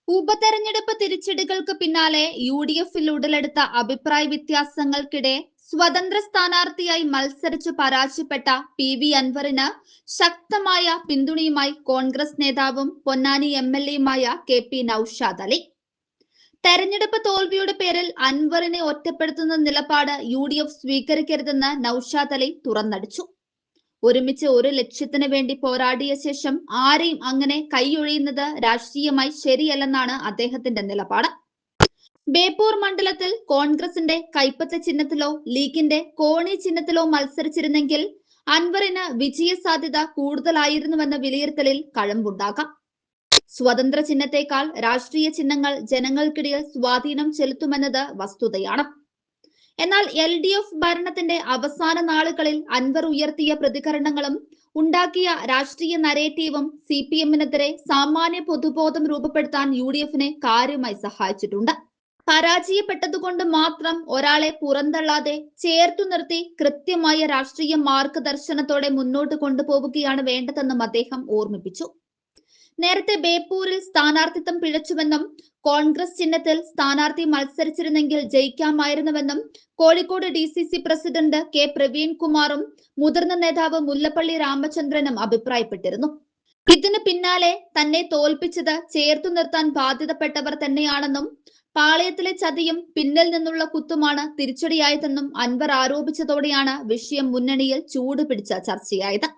ഉപതെരഞ്ഞെടുപ്പ് തിരിച്ചടികൾക്ക് പിന്നാലെ യു.ഡി.എഫിൽ ഉടലെടുത്ത അഭിപ്രായ വ്യത്യാസങ്ങൾക്കിടെ സ്വതന്ത്ര സ്ഥാനാർത്ഥിയായി മത്സരിച്ചു പരാജയപ്പെട്ട പി.വി. അൻവറിന് ശക്തമായ പിന്തുണയുമായി കോൺഗ്രസ് നേതാവും പൊന്നാനി എം.എൽ.എയുമായ കെ.പി. നൌഷാദ് അലി. തെരഞ്ഞെടുപ്പ് തോൽവിയുടെ പേരിൽ അൻവറിനെ ഒറ്റപ്പെടുത്തുന്ന നിലപാട് യു.ഡി.എഫ് സ്വീകരിക്കരുതെന്ന് നൌഷാദ് അലി തുറന്നടിച്ചു. ഒരുമിച്ച് ഒരു ലക്ഷ്യത്തിന് വേണ്ടി പോരാടിയ ശേഷം ആരെയും അങ്ങനെ കൈയൊഴിയുന്നത് രാഷ്ട്രീയമായി ശരിയല്ലെന്നാണ് അദ്ദേഹത്തിന്റെ നിലപാട്. ബേപ്പൂർ മണ്ഡലത്തിൽ കോൺഗ്രസിന്റെ കൈപ്പത്ത ചിഹ്നത്തിലോ ലീഗിന്റെ കോണി ചിഹ്നത്തിലോ മത്സരിച്ചിരുന്നെങ്കിൽ അൻവറിന് വിജയ സാധ്യത കൂടുതലായിരുന്നുവെന്ന വിലയിരുത്തലിൽ കഴമ്പുണ്ടാകാം. സ്വതന്ത്ര ചിഹ്നത്തെക്കാൾ രാഷ്ട്രീയ ചിഹ്നങ്ങൾ ജനങ്ങൾക്കിടയിൽ സ്വാധീനം ചെലുത്തുമെന്നത് വസ്തുതയാണ്. എന്നാൽ എൽ.ഡി.എഫ് ഭരണത്തിന്റെ അവസാന നാളുകളിൽ അൻവർ ഉയർത്തിയ പ്രതികരണങ്ങളും ഉണ്ടാക്കിയ രാഷ്ട്രീയ നരേറ്റീവും CPM-നെതിരെ സാമാന്യ പൊതുബോധം രൂപപ്പെടുത്താൻ യു.ഡി.എഫിനെ കാര്യമായി സഹായിച്ചിട്ടുണ്ട്. പരാജയപ്പെട്ടതുകൊണ്ട് മാത്രം ഒരാളെ പുറന്തള്ളാതെ ചേർത്തു നിർത്തി കൃത്യമായ രാഷ്ട്രീയ മാർഗദർശനത്തോടെ മുന്നോട്ട് കൊണ്ടുപോവുകയാണ് വേണ്ടതെന്നും അദ്ദേഹം ഓർമ്മിപ്പിച്ചു. നേരത്തെ ബേപ്പൂരിൽ സ്ഥാനാർത്ഥിത്വം പിഴച്ചുവെന്നും കോൺഗ്രസ് ചിഹ്നത്തിൽ സ്ഥാനാർത്ഥി മത്സരിച്ചിരുന്നെങ്കിൽ ജയിക്കാമായിരുന്നുവെന്നും Kozhikode DCC president K Praveen കുമാറും മുതിർന്ന നേതാവ് മുല്ലപ്പള്ളി രാമചന്ദ്രനും അഭിപ്രായപ്പെട്ടിരുന്നു. ഇതിന് പിന്നാലെ തന്നെ തോൽപ്പിച്ചത് ചേർത്തു നിർത്താൻ ബാധ്യതപ്പെട്ടവർ തന്നെയാണെന്നും പാളയത്തിലെ ചതിയും പിന്നിൽ നിന്നുള്ള കുത്തുമാണ് തിരിച്ചടിയായതെന്നും അൻവർ ആരോപിച്ചതോടെയാണ് വിഷയം മുന്നണിയിൽ ചൂടുപിടിച്ച ചർച്ചയായത്.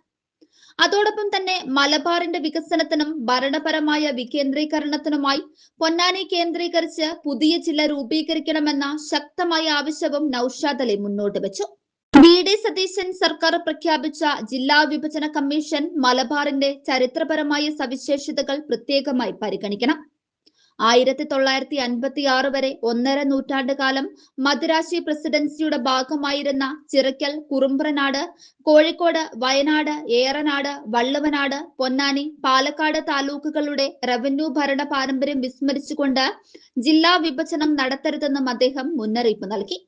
അതോടൊപ്പം തന്നെ മലബാറിന്റെ വികസനത്തിനും ഭരണപരമായ വികേന്ദ്രീകരണത്തിനുമായി പൊന്നാനി കേന്ദ്രീകരിച്ച് പുതിയ ജില്ല രൂപീകരിക്കണമെന്ന ശക്തമായ ആവശ്യവും നൌഷാദ് അലി മുന്നോട്ട് വെച്ചു. വി.ഡി. സതീശൻ സർക്കാർ പ്രഖ്യാപിച്ച ജില്ലാ വിഭജന കമ്മീഷൻ മലബാറിന്റെ ചരിത്രപരമായ സവിശേഷതകൾ പ്രത്യേകമായി പരിഗണിക്കണം. 1956 വരെ 1.5 നൂറ്റാണ്ട് കാലം മദിരാശി പ്രസിഡൻസിയുടെ ഭാഗമായിരുന്ന ചിറക്കൽ, കുറുമ്പ്രനാട്, കോഴിക്കോട്, വയനാട്, ഏറനാട്, വള്ളുവനാട്, പൊന്നാനി, പാലക്കാട് താലൂക്കുകളുടെ റവന്യൂ ഭരണ പാരമ്പര്യം വിസ്മരിച്ചുകൊണ്ട് ജില്ലാ വിഭജനം നടത്തരുതെന്നും അദ്ദേഹം മുന്നറിയിപ്പ് നൽകി.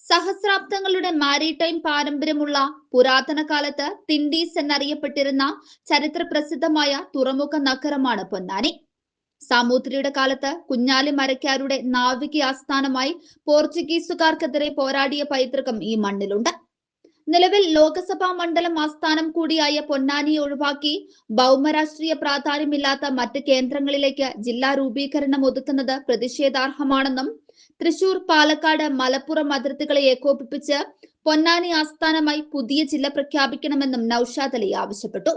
സഹസ്രാബ്ദങ്ങളുടെ മാരിടൈം പാരമ്പര്യമുള്ള പുരാതന കാലത്ത് തിൻഡീസ് എന്നറിയപ്പെട്ടിരുന്ന ചരിത്ര പ്രസിദ്ധമായ തുറമുഖ നഗരമാണ് പൊന്നാനി. സാമൂതിരിയുടെ കാലത്ത് കുഞ്ഞാലി മരക്കാരുടെ നാവിക ആസ്ഥാനമായി പോർച്ചുഗീസുകാർക്കെതിരെ പോരാടിയ പൈതൃകം ഈ മണ്ണിലുണ്ട്. നിലവിൽ ലോക്സഭാ മണ്ഡലം ആസ്ഥാനം കൂടിയായ പൊന്നാനിയെ ഒഴിവാക്കി ഭൗമരാഷ്ട്രീയ പ്രാധാന്യമില്ലാത്ത മറ്റ് കേന്ദ്രങ്ങളിലേക്ക് ജില്ലാ രൂപീകരണം ഒതുക്കുന്നത് പ്രതിഷേധാർഹമാണെന്നും തൃശൂർ, പാലക്കാട്, മലപ്പുറം അതിർത്തികളെ ഏകോപിപ്പിച്ച് പൊന്നാനി ആസ്ഥാനമായി പുതിയ ജില്ല പ്രഖ്യാപിക്കണമെന്നും നൌഷാദ് അലി ആവശ്യപ്പെട്ടു.